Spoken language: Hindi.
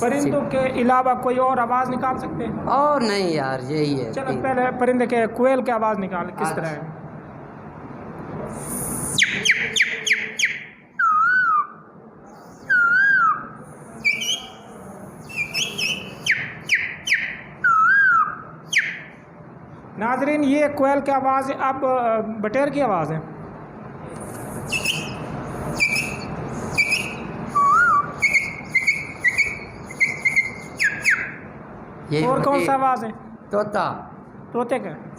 परिंदों के अलावा कोई और आवाज़ निकाल सकते हैं? और नहीं यार, यही है। चलो पहले परिंदे के कोयल की आवाज़ निकाल, किस तरह है? नाजरीन, ये कोयल की आवाज़ है। अब बटेर की आवाज़ है। ये और कौन सा आवाज़ है? तोता। तोते का।